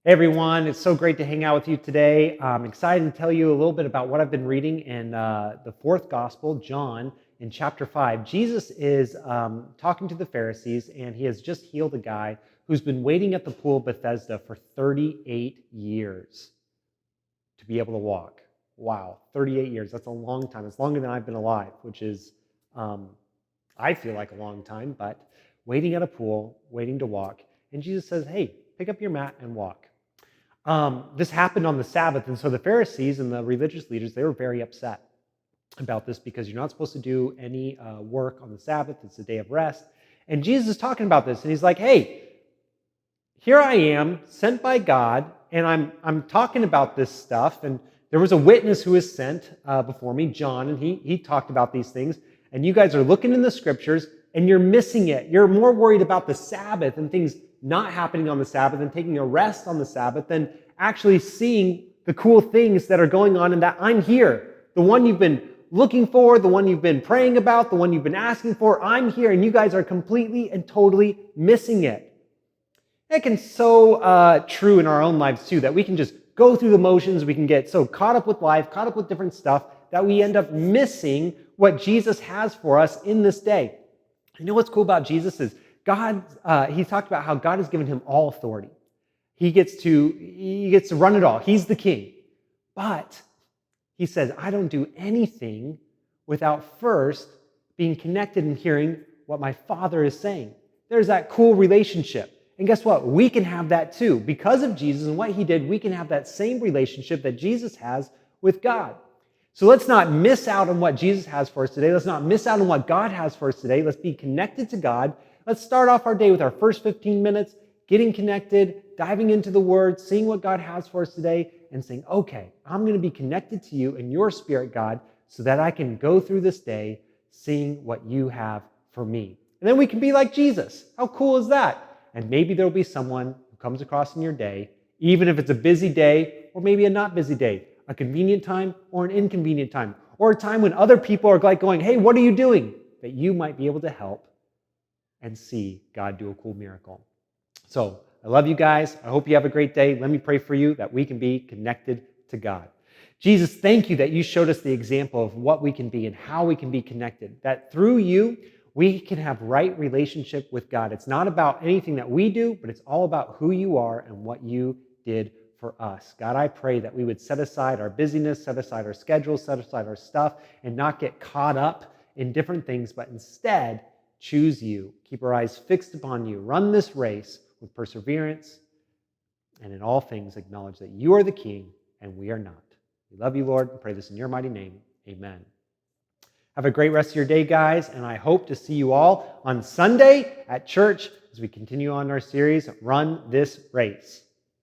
Hey everyone, it's so great to hang out with you today. I'm excited to tell you a little bit about what I've been reading in the fourth gospel, John, in chapter 5. Jesus is talking to the Pharisees, and he has just healed a guy who's been waiting at the pool of Bethesda for 38 years to be able to walk. Wow, 38 years. That's a long time. It's longer than I've been alive, which is, I feel like a long time, but waiting at a pool, waiting to walk. And Jesus says, hey, pick up your mat and walk. This happened on the Sabbath, and so the Pharisees and the religious leaders, they were very upset about this because you're not supposed to do any work on the Sabbath. It's a day of rest. And Jesus is talking about this, and he's like, hey, here I am, sent by God, and I'm talking about this stuff, and there was a witness who was sent before me, John, and he talked about these things, and you guys are looking in the scriptures, and you're missing it. You're more worried about the Sabbath and things not happening on the Sabbath and taking a rest on the Sabbath than actually seeing the cool things that are going on and that I'm here. The one you've been looking for, the one you've been praying about, the one you've been asking for, I'm here, and you guys are completely and totally missing it. It can so true in our own lives too, that we can just go through the motions, we can get so caught up with life, caught up with different stuff, that we end up missing what Jesus has for us in this day. You know what's cool about Jesus is God, he talked about how God has given him all authority. He gets to run it all. He's the king. But he says, I don't do anything without first being connected and hearing what my Father is saying. There's that cool relationship. And guess what? We can have that too. Because of Jesus and what he did, we can have that same relationship that Jesus has with God. So let's not miss out on what Jesus has for us today. Let's not miss out on what God has for us today. Let's be connected to God. Let's start off our day with our first 15 minutes, getting connected, diving into the Word, seeing what God has for us today, and saying, okay, I'm going to be connected to you and your Spirit, God, so that I can go through this day seeing what you have for me. And then we can be like Jesus. How cool is that? And maybe there'll be someone who comes across in your day, even if it's a busy day or maybe a not busy day, a convenient time or an inconvenient time, or a time when other people are like going, hey, what are you doing? That you might be able to help and see God do a cool miracle. So I love you guys. I hope you have a great day. Let me pray for you that we can be connected to God. Jesus, thank you that you showed us the example of what we can be and how we can be connected, that through you, we can have right relationship with God. It's not about anything that we do, but it's all about who you are and what you did for us. God, I pray that we would set aside our busyness, set aside our schedules, set aside our stuff, and not get caught up in different things, but instead choose you. Keep our eyes fixed upon you. Run this race with perseverance, and in all things acknowledge that you are the King and we are not. We love you, Lord, and pray this in your mighty name. Amen. Have a great rest of your day, guys, and I hope to see you all on Sunday at church as we continue on our series, Run This Race.